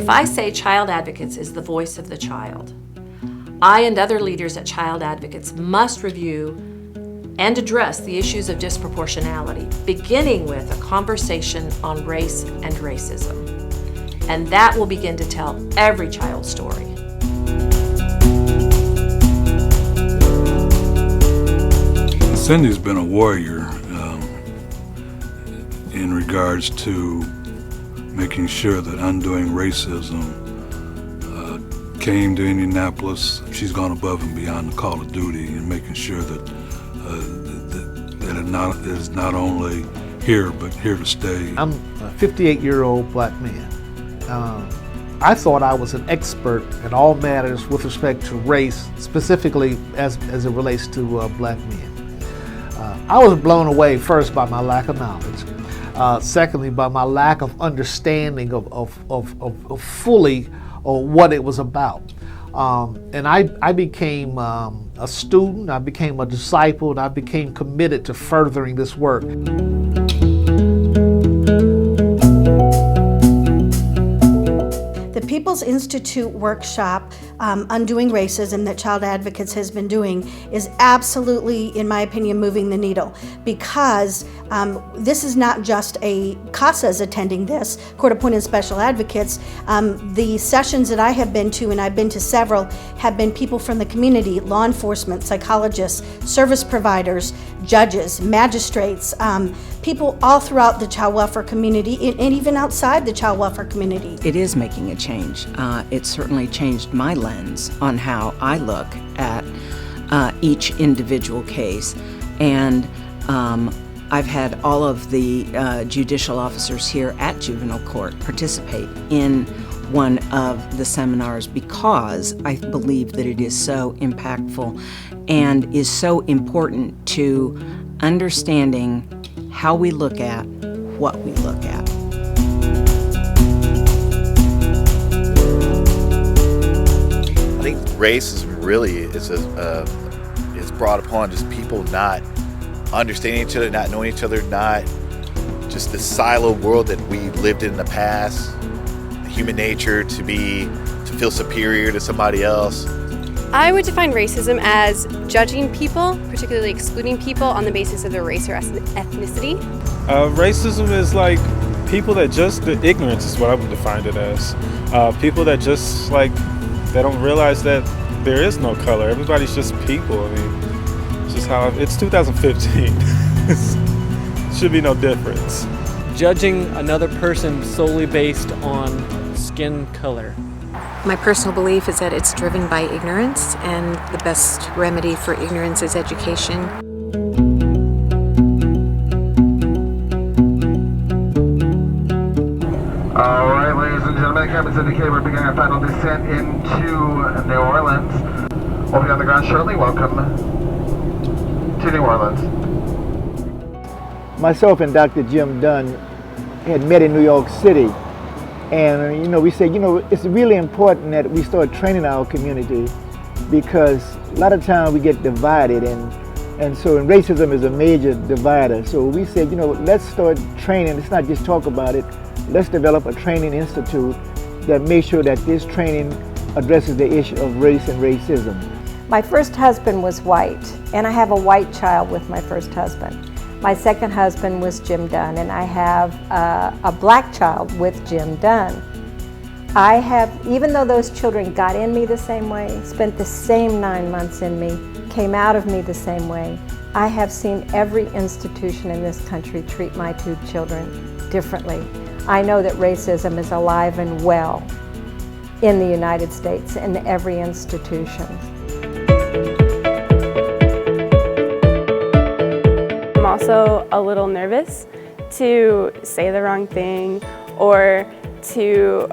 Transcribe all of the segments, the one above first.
If I say Child Advocates is the voice of the child, I and other leaders at Child Advocates must review and address the issues of disproportionality, beginning with a conversation on race and racism. And that will begin to tell every child's story. Cindy's been a warrior in regards to making sure that undoing racism came to Indianapolis. She's gone above and beyond the call of duty and making sure that it is not only here, but here to stay. I'm a 58-year-old black man. I thought I was an expert in all matters with respect to race, specifically as it relates to black men. I was blown away first by my lack of knowledge, secondly by my lack of understanding of fully what it was about. And I became a student, I became a disciple, and I became committed to furthering this work. The People's Institute workshop, Undoing Racism, that Child Advocates has been doing is absolutely, in my opinion, moving the needle, because this is not just CASA's attending this, Court Appointed Special Advocates. The sessions that I have been to, and I've been to several, have been people from the community, law enforcement, psychologists, service providers, judges, magistrates, people all throughout the child welfare community and even outside the child welfare community. It is making a change. It certainly changed my lens on how I look at each individual case. And I've had all of the judicial officers here at juvenile court participate in one of the seminars because I believe that it is so impactful and is so important to understanding how we look at what we look at. I think racism really is brought upon just people not understanding each other, not knowing each other, not just the siloed world that we lived in the past, human nature to feel superior to somebody else. I would define racism as judging people, particularly excluding people on the basis of their race or ethnicity. Racism is like people that the ignorance is what I would define it as. People that they don't realize that there is no color. Everybody's just people. I mean, it's just how it's 2015. Should be no difference. Judging another person solely based on skin color. My personal belief is that it's driven by ignorance, and the best remedy for ignorance is education. All right, ladies and gentlemen, captains indicate we're beginning our final descent into New Orleans. We'll be on the ground shortly. Welcome to New Orleans. Myself and Dr. Jim Dunn had met in New York City. And, we said, it's really important that we start training our community because a lot of times we get divided and so racism is a major divider. So we said, let's start training. Let's not just talk about it. Let's develop a training institute that makes sure that this training addresses the issue of race and racism. My first husband was white, and I have a white child with my first husband. My second husband was Jim Dunn, and I have a black child with Jim Dunn. I have, even though those children got in me the same way, spent the same 9 months in me, came out of me the same way, I have seen every institution in this country treat my two children differently. I know that racism is alive and well in the United States in every institution. I'm also a little nervous to say the wrong thing or to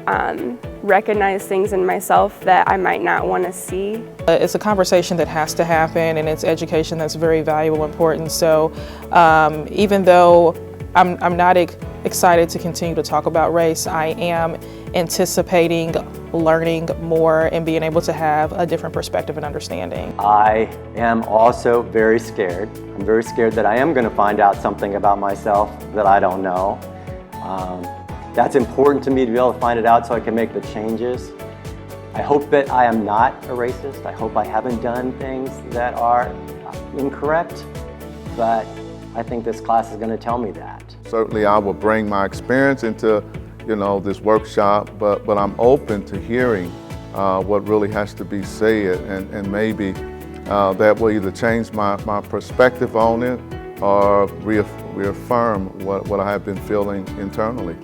recognize things in myself that I might not want to see. It's a conversation that has to happen, and it's education that's very valuable and important. So even though I'm not excited to continue to talk about race, I am anticipating learning more and being able to have a different perspective and understanding. I am also very scared. I'm very scared that I am going to find out something about myself that I don't know. That's important to me to be able to find it out so I can make the changes. I hope that I am not a racist. I hope I haven't done things that are incorrect, but I think this class is going to tell me that. Certainly I will bring my experience into, this workshop, but I'm open to hearing what really has to be said, and maybe that will either change my perspective on it or reaffirm what I have been feeling internally.